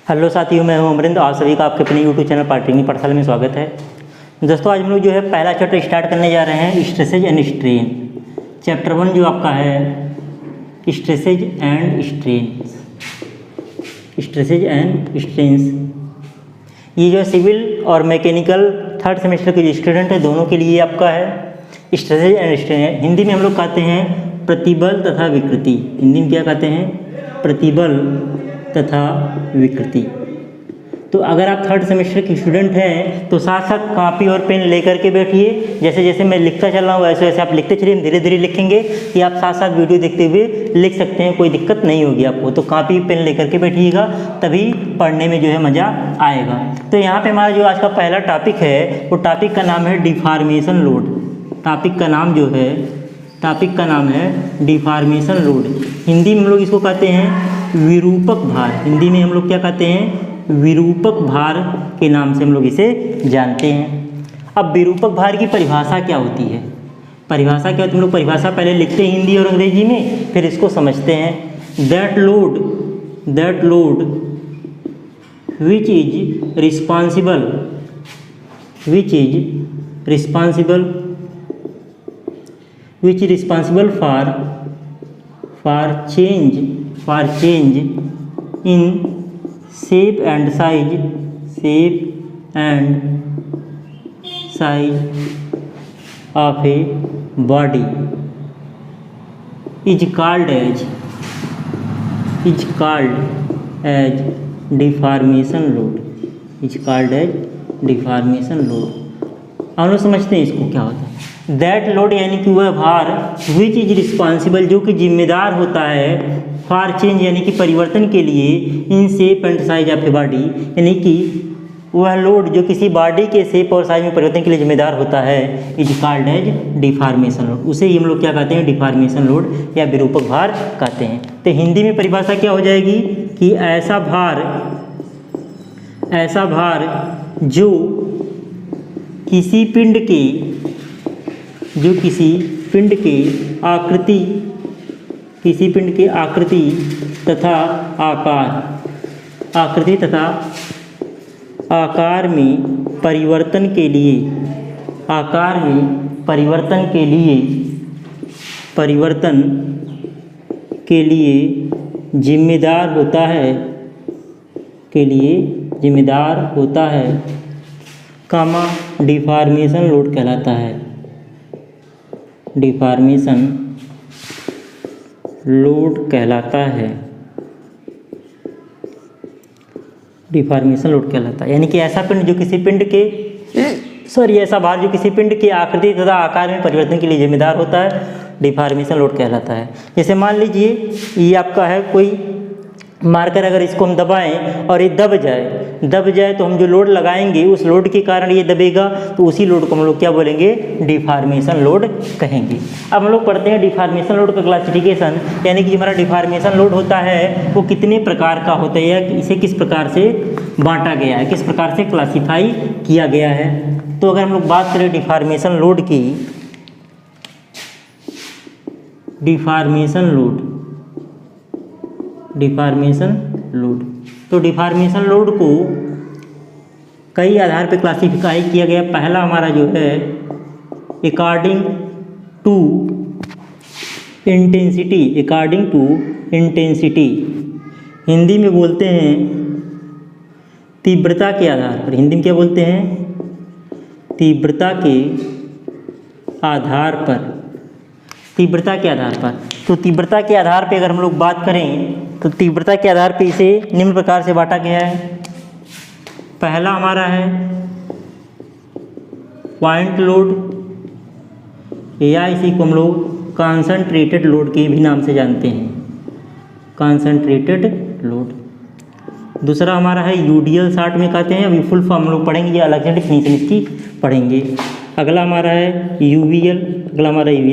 Hello साथियों, मैं हूं अमरिंदर। आप सभी का आपके अपने यूट्यूब चैनल पार्टिंग पाठशाला में स्वागत है। दोस्तों, आज हम लोग जो है पहला चैप्टर स्टार्ट करने जा रहे हैं, स्ट्रेसेज एंड स्ट्रेन। चैप्टर 1 जो आपका है stresses and strain. Stresses and strains ये जो सिविल और मैकेनिकल थर्ड सेमेस्टर के जो स्टूडेंट है दोनों के लिए आपका है स्ट्रेसेज एंड स्ट्रेन। हिंदी में हम लोग कहते हैं प्रतिबल तथा विकृति। हिंदी में क्या कहते हैं? प्रतिबल तथा विकृति। तो अगर आप थर्ड सेमेस्टर के स्टूडेंट हैं तो साथ साथ कॉपी और पेन लेकर के बैठिए। जैसे जैसे मैं लिखता चल रहा हूँ वैसे वैसे आप लिखते चलिए, धीरे धीरे लिखेंगे कि आप साथ साथ वीडियो देखते हुए लिख सकते हैं, कोई दिक्कत नहीं होगी आपको। तो कॉपी पेन लेकर के बैठिएगा, तभी पढ़ने में जो है मज़ा आएगा। तो यहाँ पे हमारा जो आज का पहला टॉपिक है वो टॉपिक का नाम है डिफॉर्मेशन लोड। टॉपिक का नाम है डिफॉर्मेशन लोड। हिंदी में हम लोग इसको कहते हैं विरूपक भार। हिंदी में हम लोग क्या कहते हैं? विरूपक भार के नाम से हम लोग इसे जानते हैं। अब विरूपक भार की परिभाषा क्या होती है? परिभाषा क्या होती है? हम लोग परिभाषा पहले लिखते हैं हिंदी और अंग्रेजी में, फिर इसको समझते हैं। That load which is responsible for change in shape and size of a body is called as deformation load। हम लोग समझते हैं इसको क्या होता है। दैट लोड यानी कि वह भार विच इज रिस्पॉन्सिबल जो कि जिम्मेदार होता है फॉर चेंज यानी कि परिवर्तन के लिए in shape and size of a body, यानी कि वह लोड जो किसी बॉडी के शेप और साइज में परिवर्तन के लिए जिम्मेदार होता है is called as deformation load. उसे ही हम लोग क्या कहते हैं? डिफॉर्मेशन लोड या विरूपक भार कहते हैं। तो हिंदी में परिभाषा क्या हो जाएगी कि ऐसा भार जो किसी पिंड के आकृति तथा आकार में परिवर्तन के लिए जिम्मेदार होता है कामा डिफॉर्मेशन लोड कहलाता है। डिफॉर्मेशन लोड कहलाता है। यानी कि ऐसा भार जो किसी पिंड के आकृति तथा आकार में परिवर्तन के लिए जिम्मेदार होता है, डिफॉर्मेशन लोड कहलाता है। जैसे मान लीजिए ये आपका है कोई मार्कर, अगर इसको हम दबाएं और ये दब जाए तो हम जो लोड लगाएंगे उस लोड के कारण ये दबेगा, तो उसी लोड को हम लोग क्या बोलेंगे? डिफॉर्मेशन लोड कहेंगे। अब हम लोग पढ़ते हैं डिफॉर्मेशन लोड का क्लासिफिकेशन, यानी कि हमारा डिफॉर्मेशन लोड होता है वो कितने प्रकार का होता है या इसे किस प्रकार से बांटा गया है, किस प्रकार से क्लासीफाई किया गया है। तो अगर हम लोग बात करें डिफॉर्मेशन लोड की, डिफॉर्मेशन लोड तो डिफॉर्मेशन लोड को कई आधार पर क्लासिफाई किया गया। पहला हमारा जो है अकॉर्डिंग टू इंटेंसिटी। हिंदी में बोलते हैं तीव्रता के आधार पर। हिंदी में क्या बोलते हैं? तीव्रता के आधार पर। तो तीव्रता के आधार पे अगर हम लोग बात करें तो तीव्रता के आधार पे इसे निम्न प्रकार से बांटा गया है। पहला हमारा है पॉइंट लोड, या इसी को हम लोग कॉन्सनट्रेटेड लोड के भी नाम से जानते हैं, कॉन्सनट्रेटेड लोड। दूसरा हमारा है यूडियल शॉर्ट में कहते हैं। अभी फुल फॉर्म हम लोग पढ़ेंगे, ये अलग से डिफिनीशन इसकी पढ़ेंगे। अगला हमारा है यूवीएल,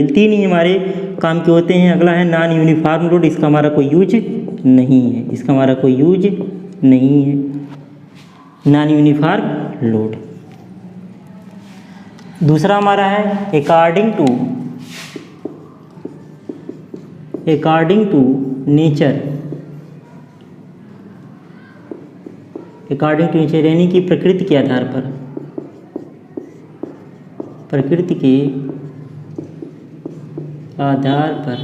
तीन ही हमारे काम के होते हैं। अगला है नॉन यूनिफॉर्म लोड, इसका हमारा कोई यूज नहीं है, नॉन यूनिफॉर्म लोड। दूसरा हमारा है according to nature, according to nature यानी कि प्रकृति के आधार पर, प्रकृति के आधार पर।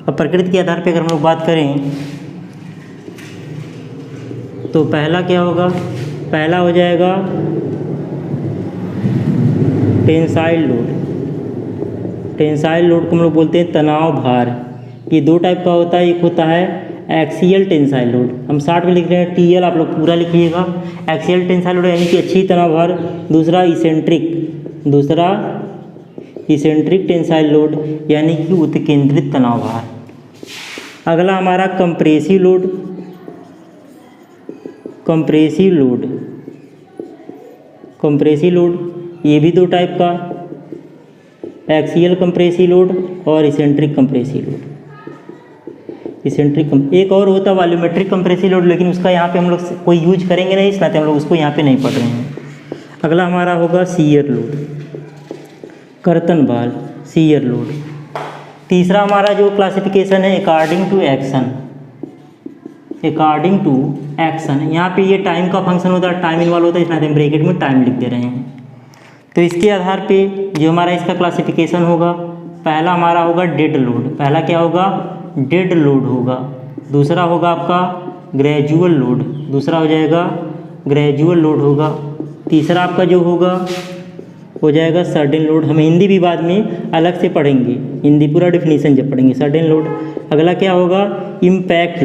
अब प्रकृति के आधार पे अगर हम लोग बात करें तो पहला क्या होगा, पहला हो जाएगा टेंसाइल लोड। टेंसाइल लोड को हम लोग बोलते हैं तनाव भार। ये दो टाइप का होता है, एक होता है एक्सियल टेंसाइल लोड, हम 60 में लिख रहे हैं, टीएल आप लोग पूरा लिखिएगा। एक्सियल टेंसाइल लोड यानी कि अच्छी तनाव भार। दूसरा इसेंट्रिक टेंसाइल लोड यानी कि उत्केंद्रित तनाव भार। अगला हमारा कंप्रेसिव लोड। कंप्रेसिव लोड ये भी दो टाइप का, एक्सियल कंप्रेसिव लोड और इसेंट्रिक कंप्रेसिव लोड। एक और होता है वॉल्यूमेट्रिक कंप्रेसिव लोड, लेकिन उसका यहाँ पे हम लोग कोई यूज करेंगे नहीं, इसलिए हम लोग उसको यहाँ पे नहीं पढ़ रहे हैं। अगला हमारा होगा शियर लोड, कर्तन बल, शियर लोड। तीसरा हमारा जो क्लासिफिकेशन है अकॉर्डिंग टू एक्शन। यहाँ पे ये टाइम का फंक्शन होता है, टाइम इन्वॉल्व होता है, इसलिए हम ब्रैकेट में टाइम लिख दे रहे हैं। तो इसके आधार पे जो हमारा इसका क्लासिफिकेशन होगा, पहला हमारा होगा डेड लोड। पहला क्या होगा, डेड लोड होगा। दूसरा होगा आपका ग्रेजुअल लोड, दूसरा हो जाएगा ग्रेजुअल लोड होगा। तीसरा आपका जो होगा हो जाएगा सडन लोड। हम हिंदी भी बाद में अलग से पढ़ेंगे, हिंदी पूरा डेफिनेशन जब पढ़ेंगे, सडन लोड। अगला क्या होगा, इम्पैक्ट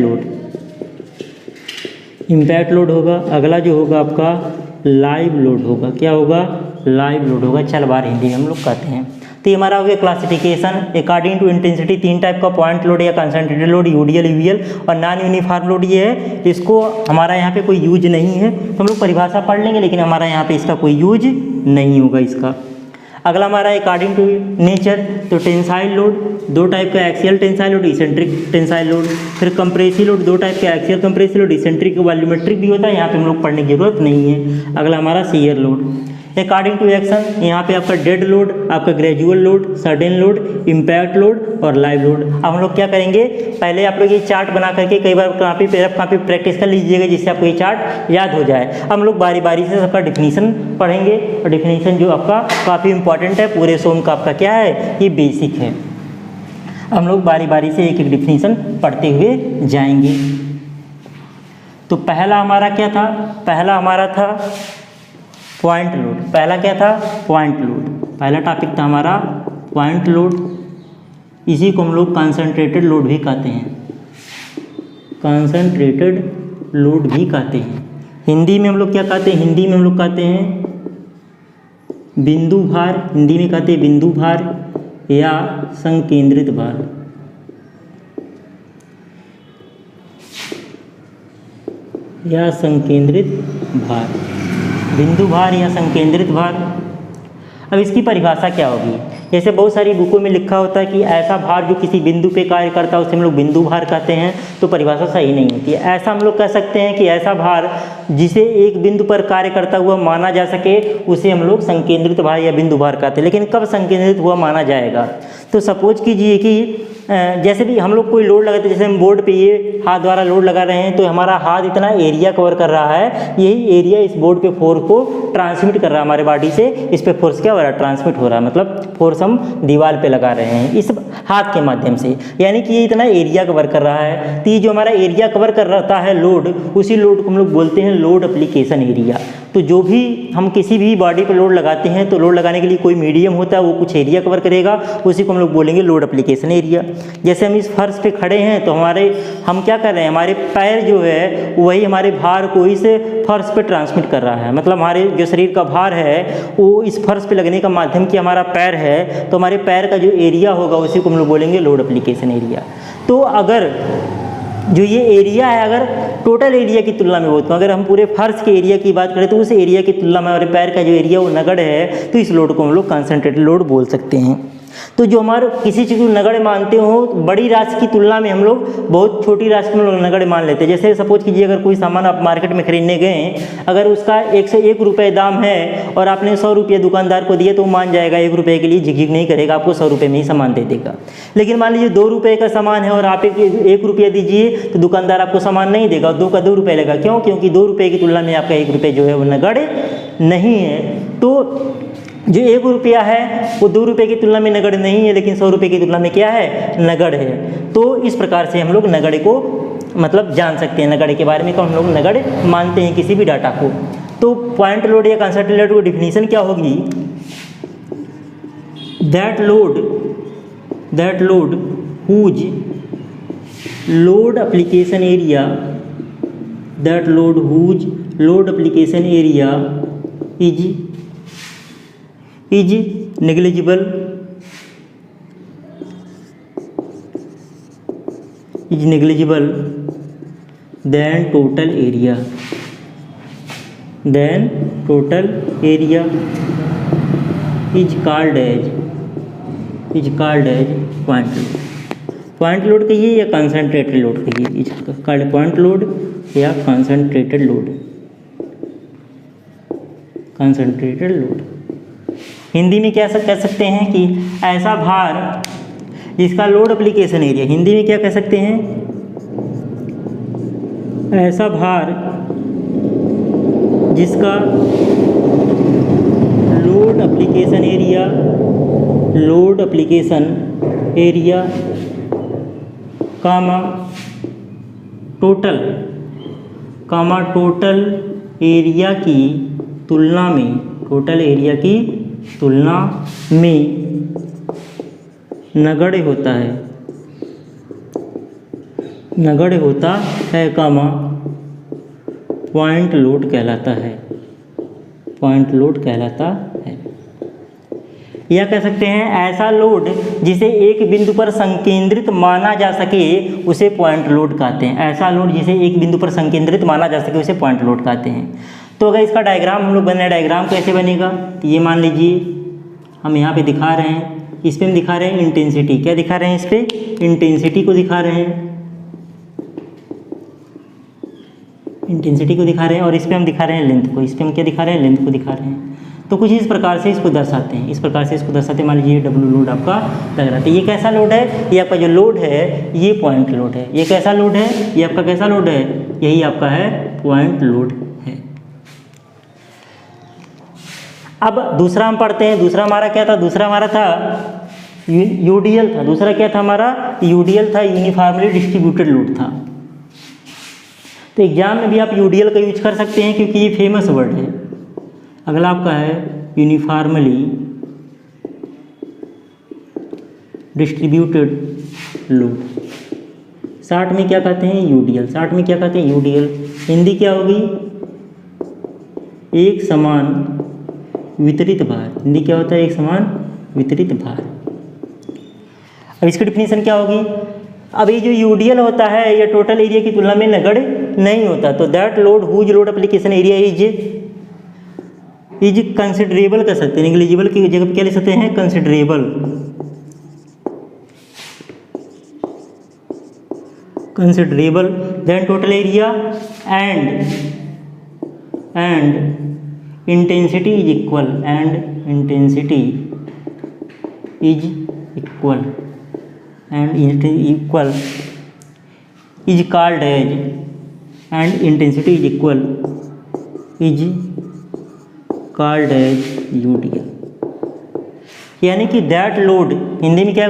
लोड होगा। अगला जो होगा आपका लाइव लोड होगा। क्या होगा, लाइव लोड होगा। चल बार हिंदी में हम लोग कहते हैं। तो ये हमारा हो गया classification according to intensity. 3 type का पॉइंट लोड या कंसंट्रेटेड लोड, यूडीएल, यूवीएल और नॉन यूनिफॉर्म लोड ये है। इसको हमारा यहाँ पे कोई यूज नहीं है, तो हम लोग परिभाषा पढ़ लेंगे, लेकिन हमारा यहाँ पे इसका कोई यूज नहीं होगा इसका। अगला हमारा अकॉर्डिंग टू नेचर, तो टेंसाइल लोड 2 टाइप का, axial tensile load, eccentric tensile load. फिर कंप्रेसिव लोड 2 टाइप का, axial compressive load, eccentric volumetric भी होता है, यहाँ पे हम लोग पढ़ने की जरूरत नहीं है। अगला हमारा shear load. According to action यहाँ पे आपका डेड लोड, आपका gradual load, sudden load, impact load और लाइव लोड। अब हम लोग क्या करेंगे, पहले आप लोग ये चार्ट बना करके कई बार कापी पे प्रैक्टिस कर लीजिएगा, जिससे आपको ये चार्ट याद हो जाए। हम लोग बारी बारी से सबका डिफिनीशन पढ़ेंगे, और डिफिनीशन जो आपका काफ़ी इंपॉर्टेंट है, पूरे सोम का आपका क्या है, ये बेसिक है। हम लोग बारी बारी से एक एक डिफिनीशन पढ़ते हुए जाएंगे। तो पहला हमारा क्या था, पहला हमारा था पॉइंट लोड। पहला क्या था, पॉइंट लोड। पहला टॉपिक था हमारा पॉइंट लोड। इसी को हम लोग कंसंट्रेटेड लोड भी कहते हैं, कंसंट्रेटेड लोड भी कहते हैं। हिंदी में हम लोग क्या कहते हैं, हिंदी में हम लोग कहते हैं बिंदु भार, हिंदी में कहते हैं बिंदु भार या संकेंद्रित भार। या संकेंद्रित भार, बिंदु भार या संकेंद्रित भार। अब इसकी परिभाषा क्या होगी, जैसे बहुत सारी बुकों में लिखा होता है कि ऐसा भार जो किसी बिंदु पे कार्य करता है उसे हम लोग बिंदु भार कहते हैं, तो परिभाषा सही नहीं होती है। ऐसा हम लोग कह सकते हैं कि ऐसा भार जिसे एक बिंदु पर कार्य करता हुआ माना जा सके उसे हम लोग संकेंद्रित भार या बिंदु भार कहते हैं। लेकिन कब संकेंद्रित हुआ माना जाएगा, तो सपोज कीजिए कि जैसे भी हम लोग कोई लोड लगाते हैं, जैसे हम बोर्ड पे ये हाथ द्वारा लोड लगा रहे हैं, तो हमारा हाथ इतना एरिया कवर कर रहा है, यही एरिया इस बोर्ड पे फोर्स को ट्रांसमिट कर रहा है हमारे बॉडी से। इस पे फोर्स क्या हो रहा है, ट्रांसमिट हो रहा है, मतलब फोर्स हम दीवार पे लगा रहे हैं इस हाथ के माध्यम से, यानी कि ये इतना एरिया कवर कर रहा है। तो ये जो हमारा एरिया कवर कर रहा है लोड, उसी लोड को हम लोग बोलते हैं लोड एप्लीकेशन एरिया। तो जो भी हम किसी भी बॉडी पे लोड लगाते हैं, तो लोड लगाने के लिए कोई मीडियम होता है, वो कुछ एरिया कवर करेगा, उसी को हम लोग बोलेंगे लोड एप्लीकेशन एरिया। जैसे हम इस फर्श पे खड़े हैं, तो हम क्या कर रहे हैं, हमारे पैर जो है वही हमारे भार को इस फर्श पे ट्रांसमिट कर रहा है। मतलब हमारे जो शरीर का भार है वो इस फर्श पे लगने का माध्यम कि हमारा पैर है, तो हमारे पैर का जो एरिया होगा उसी को हम लोग बोलेंगे लोड एप्लीकेशन एरिया। तो अगर जो ये एरिया है, अगर टोटल एरिया की तुलना में हो, तो अगर हम पूरे फर्श के एरिया की बात करें तो उस एरिया की तुलना में हमारे पैर का जो एरिया वो नगण्य है, तो इस लोड को हम लोग कंसंट्रेटेड लोड बोल सकते हैं। तो जो हमारे किसी चीज़ को नगण्य मानते हो, बड़ी राशि की तुलना में हम लोग बहुत छोटी राशि को नगण्य मान लेते हैं। जैसे सपोज कीजिए अगर कोई सामान आप मार्केट में खरीदने गए, अगर उसका 101 रुपये दाम है और आपने 100 रुपये दुकानदार को दिए तो वो मान जाएगा, 1 रुपये के लिए झिकझिक नहीं करेगा, आपको 100 रुपये में ही सामान दे देगा। लेकिन मान लीजिए 2 रुपये का सामान है और आप 1 रुपया दीजिए तो दुकानदार आपको सामान नहीं देगा, 2 का 2 रुपये लेगा। क्यों? क्योंकि 2 रुपये की तुलना में आपका 1 रुपये जो है वो नगण्य नहीं है। तो जो 1 रुपया है वो 2 रुपये की तुलना में नगण्य नहीं है, लेकिन 100 रुपये की तुलना में क्या है? नगण्य है। तो इस प्रकार से हम लोग नगण्य को मतलब जान सकते हैं, नगण्य के बारे में तो हम लोग नगण्य मानते हैं किसी भी डाटा को। तो पॉइंट लोड या कंसंट्रेटेड लोड की डिफिनीशन क्या होगी? That load whose load application area, that load whose load application area is negligible than total area is called as point load कहिए या कंसंट्रेटेड लोड कहिए, इज कॉल्ड पॉइंट लोड या concentrated load. Hindi में क्या कह सकते हैं कि ऐसा भार जिसका लोड एप्लीकेशन एरिया, हिंदी में क्या कह सकते हैं? ऐसा भार जिसका load application area total area की तुलना में नगण्य होता है, पॉइंट लोड कहलाता है। या कह सकते हैं ऐसा लोड जिसे एक बिंदु पर संकेंद्रित माना जा सके उसे पॉइंट लोड कहते हैं। ऐसा लोड जिसे एक बिंदु पर संकेंद्रित माना जा सके उसे पॉइंट लोड कहते हैं। तो अगर इसका डायग्राम हम लोग बनाए, डायग्राम कैसे बनेगा? तो ये मान लीजिए हम यहाँ पे दिखा रहे हैं, इस पे हम दिखा रहे हैं इंटेंसिटी। क्या दिखा रहे हैं? इस पे इंटेंसिटी को दिखा रहे हैं, और इस पे हम दिखा रहे हैं लेंथ को। इस पे हम क्या दिखा रहे हैं? लेंथ को दिखा रहे हैं। तो कुछ इस प्रकार से इसको दर्शाते हैं, मान लीजिए डब्ल्यू लोड आपका लग रहा है। तो ये कैसा लोड है? ये आपका जो लोड है ये पॉइंट लोड है। ये कैसा लोड है? ये आपका कैसा लोड है? यही आपका है पॉइंट लोड है। अब दूसरा हम पढ़ते हैं। दूसरा हमारा क्या था? दूसरा हमारा था यूडीएल था। दूसरा क्या था हमारा? यूडीएल था, यूनिफॉर्मली डिस्ट्रीब्यूटेड लोड था। तो एग्जाम में भी आप यूडीएल का यूज कर सकते हैं क्योंकि ये फेमस वर्ड है। अगला आपका है यूनिफॉर्मली डिस्ट्रीब्यूटेड लोड। शॉर्ट में क्या कहते हैं? यूडीएल। हिंदी क्या होगी? एक समान वितरित भार। हिंदी क्या होता है? एक समान वितरित भार। अब इसकी डिफिनीशन क्या होगी? अब ये जो यूडीएल होता है ये टोटल एरिया की तुलना में नगण्य नहीं होता। तो that load whose load application area is considerable कर सकते हैं। नेग्लिजिबल की जगह क्या लिख सकते हैं? Considerable then total area and intensity is equal is called as UDL. यानी कि दैट लोड, हिंदी में क्या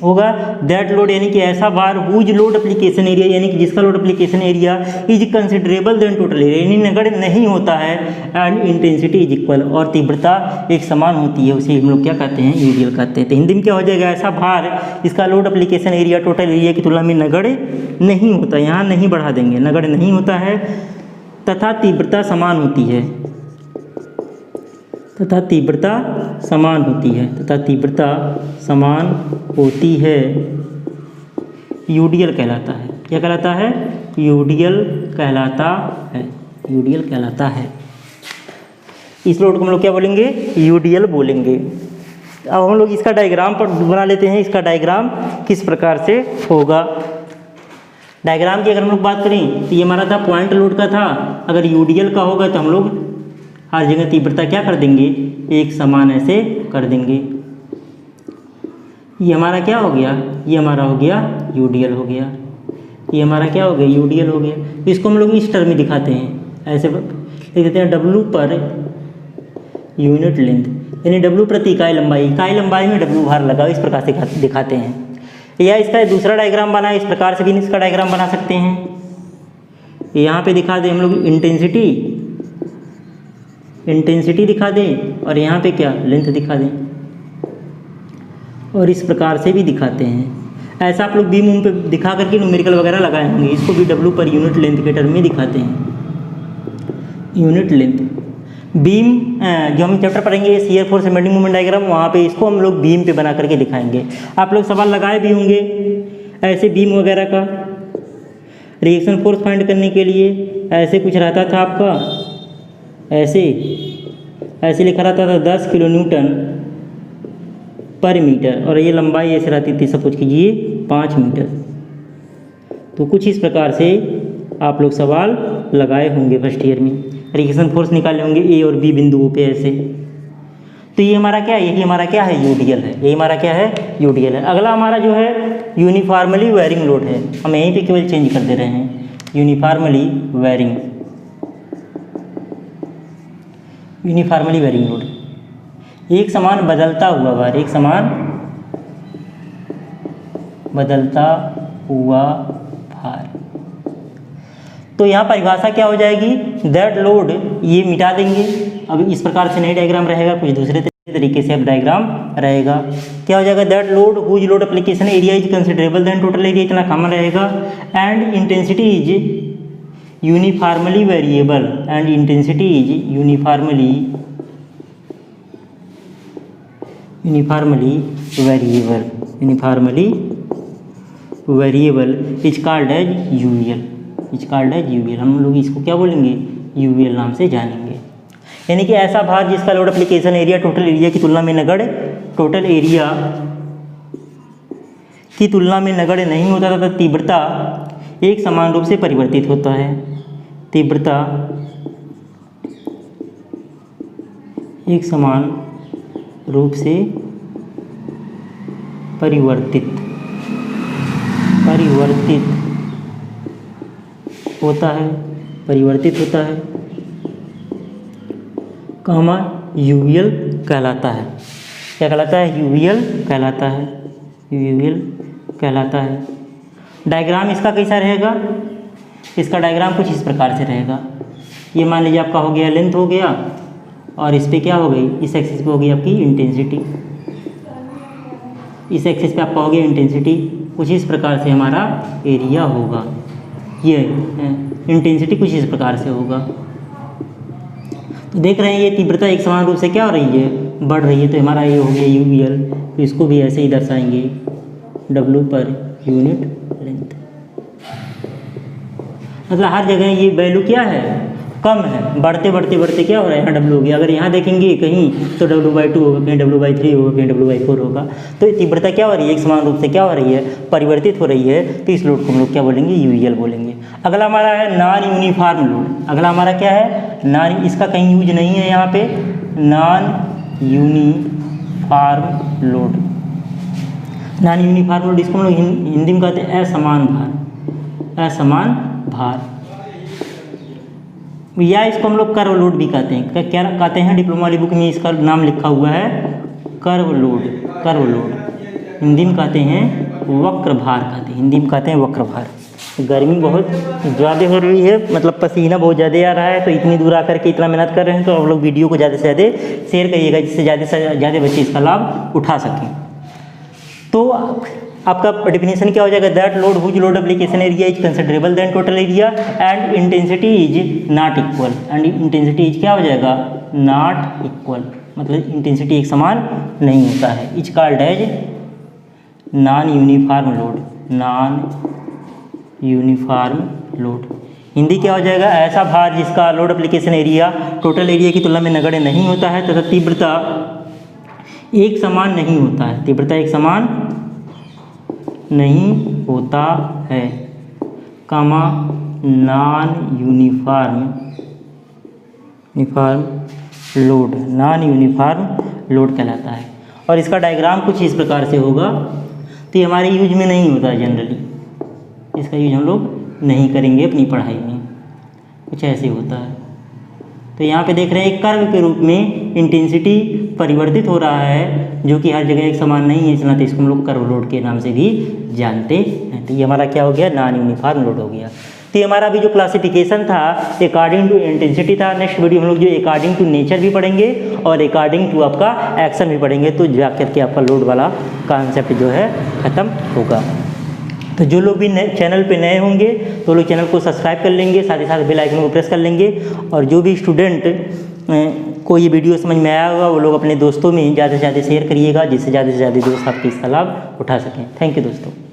होगा? दैट लोड यानी कि ऐसा भार हुज लोड एप्लीकेशन एरिया, यानी कि जिसका load application area is considerable then total area, यानी नगण्य नहीं होता है, एंड इंटेंसिटी इज इक्वल, और तीव्रता एक समान होती है, उसे हम लोग क्या कहते हैं? यूडीएल कहते हैं। तो हिंदी में क्या हो जाएगा? ऐसा भार जिसका load application area total area की तुलना में नगण्य नहीं होता। यहाँ नहीं बढ़ा देंगे, नगण्य नहीं होता है तथा तीव्रता समान होती है, यूडीएल कहलाता है। क्या कहलाता है? यूडीएल कहलाता है। इस लोड को हम लोग क्या बोलेंगे? यूडीएल बोलेंगे। अब हम लोग इसका डायग्राम पर बना लेते हैं। इसका डायग्राम किस प्रकार से होगा। डायग्राम की अगर हम लोग बात करें तो ये हमारा था पॉइंट लोड का था। अगर यूडीएल का होगा तो हम लोग हर जगह तीव्रता क्या कर देंगे, एक समान ऐसे कर देंगे। ये हमारा क्या हो गया, ये हमारा हो गया यूडीएल हो गया, ये हमारा क्या हो गया, यूडीएल हो गया। तो इसको हम लोग इस टर्म में दिखाते हैं, ऐसे लिख देते हैं डब्लू पर यूनिट लेंथ, यानी डब्लू प्रति इकाई लंबाई, इकाई लंबाई में डब्लू भार लगा, इस प्रकार से दिखाते हैं। या इसका दूसरा डायग्राम बना, इस प्रकार से भी इसका डायग्राम बना सकते हैं। यहाँ पे दिखा दें हम लोग इंटेंसिटी दिखा दें, और यहाँ पे क्या लेंथ दिखा दें, और इस प्रकार से भी दिखाते हैं। ऐसा आप लोग बीम पे दिखा करके न्यूमेरिकल वगैरह लगाए होंगे। इसको भी डब्लू पर यूनिट लेंथ के टर्म में दिखाते हैं। यूनिट लेंथ बीम जो हम चैप्टर पढ़ेंगे shear force and bending moment diagram, वहाँ पे इसको हम लोग बीम पे बना करके दिखाएंगे। आप लोग सवाल लगाए भी होंगे ऐसे बीम वगैरह का, रिएक्शन फोर्स फाइंड करने के लिए ऐसे कुछ रहता था आपका, ऐसे लिखा रहता था 10 किलो न्यूटन पर मीटर, और ये लंबाई ऐसे रहती थी, सपोज कीजिए 5 मीटर। तो कुछ इस प्रकार से आप लोग सवाल लगाए होंगे फर्स्ट ईयर में, रिएक्शन फोर्स निकाले होंगे ए और बी बिंदुओं पे ऐसे। तो ये हमारा क्या है, यही हमारा क्या है, यूडीएल है। यही हमारा क्या है, यूडीएल है। अगला हमारा जो है यूनिफॉर्मली वेरिंग लोड है। हम यहीं पे केवल चेंज कर दे रहे हैं, यूनिफॉर्मली वेरिंग लोड, एक समान बदलता हुआ भार, एक समान बदलता हुआ भार। तो यहाँ परिभाषा क्या हो जाएगी, दैट लोड, ये मिटा देंगे। अब इस प्रकार से नहीं डायग्राम रहेगा, कुछ दूसरे तरीके से अब डायग्राम रहेगा। क्या हो जाएगा, that load whose load application area is considerable then total area, इतना कॉमन रहेगा। And intensity is uniformly variable, and intensity is uniformly variable is called as UVL, हम लोग इसको क्या बोलेंगे, यूवीएल नाम से जानेंगे। यानी कि ऐसा भार जिसका load application area total area की तुलना में नगण्य नहीं होता तथा तीव्रता एक समान रूप से परिवर्तित होता है। तीव्रता एक समान रूप से परिवर्तित होता है, कामा यूवीएल कहलाता है। क्या कहलाता है, यूवीएल कहलाता है। डायग्राम इसका कैसा रहेगा, इसका डायग्राम कुछ इस प्रकार से रहेगा। ये मान लीजिए आपका हो गया लेंथ हो गया, और इस पे क्या हो गई, इस एक्सिस पे हो गई आपकी इंटेंसिटी, इस एक्सिस पे आपका हो गया इंटेंसिटी। कुछ इस प्रकार से हमारा एरिया होगा, ये इंटेंसिटी कुछ इस प्रकार से होगा। तो देख रहे हैं ये तीव्रता एक समान रूप से क्या हो रही है, बढ़ रही है। तो हमारा ये हो गया यूवीएल, तो इसको भी ऐसे ही दर्शाएंगे, डब्लू पर यूनिट लेंथ। मतलब हर जगह ये वैल्यू क्या है, कम है, बढ़ते क्या हो रहा है, यहाँ डब्लू हो गया। अगर यहाँ देखेंगे कहीं तो W/2 होगा, कहीं W/3 होगा, कहीं W/4 होगा। तो तीव्रता क्या हो रही है, एक समान रूप से क्या हो रही है, परिवर्तित हो रही है। तो इस लोड को हम लोग क्या बोलेंगे, यूवीएल बोलेंगे। अगला हमारा है नॉन यूनिफॉर्म लोड। अगला हमारा क्या है, नॉन, इसका कहीं यूज नहीं है यहाँ पे, non uniform load. Non uniform load इसको हम लोग हिंदी में कहते हैं असमान भार, या इसको हम लोग कर्व लोड भी कहते हैं। क्या कहते हैं, डिप्लोमा वाली बुक में इसका नाम लिखा हुआ है कर्व लोड। हिंदी में कहते हैं वक्र भार, वक्र भार। गर्मी बहुत ज़्यादा हो रही है, मतलब पसीना बहुत ज़्यादा आ रहा है, तो इतनी दूर आकर के इतना मेहनत कर रहे हैं। तो आप लोग वीडियो को ज़्यादा से ज़्यादा शेयर करिएगा, जिससे ज़्यादा से ज़्यादा बच्चे इसका लाभ उठा सकें। तो आपका डेफिनेशन क्या हो जाएगा, that load whose load application area is considerable then total area and intensity is not equal. And intensity is क्या हो जाएगा, नॉट इक्वल, मतलब इंटेंसिटी एक समान नहीं होता है। Is called as non uniform load. Hindi क्या हो जाएगा, ऐसा भार जिसका load application area total area की तुलना में नगण्य नहीं होता है तथा तीव्रता एक समान नहीं होता है, तीव्रता एक समान नहीं होता है, comma non uniform load, non uniform load कहलाता है। और इसका डायग्राम कुछ इस प्रकार से होगा। तो ये हमारे यूज में नहीं होता जनरली, इसका यूज हम लोग नहीं करेंगे अपनी पढ़ाई में, कुछ ऐसे होता है। तो यहाँ पे देख रहे हैं एक कर्व के रूप में इंटेंसिटी परिवर्तित हो रहा है, जो कि हर जगह एक समान नहीं है, इसलिए इसको हम लोग कर्व लोड के नाम से भी जानते हैं। तो ये हमारा क्या हो गया, नॉन यूनिफॉर्म लोड हो गया। तो ये हमारा अभी जो क्लासिफिकेशन था अकॉर्डिंग टू इंटेंसिटी था। नेक्स्ट वीडियो हम लोग जो अकॉर्डिंग टू नेचर भी पढ़ेंगे और अकॉर्डिंग टू आपका एक्शन भी पढ़ेंगे, तो जाकर के आपका लोड वाला कॉन्सेप्ट जो है ख़त्म होगा। तो जो लोग भी चैनल पे नए होंगे तो लोग चैनल को सब्सक्राइब कर लेंगे, साथ ही साथ बेल आइकन को प्रेस कर लेंगे। और जो भी स्टूडेंट को ये वीडियो समझ में आया होगा वो लोग अपने दोस्तों में ज़्यादा से ज़्यादा शेयर करिएगा, जिससे ज़्यादा से ज़्यादा दोस्त आपके इसका लाभ उठा सकें। थैंक यू दोस्तों।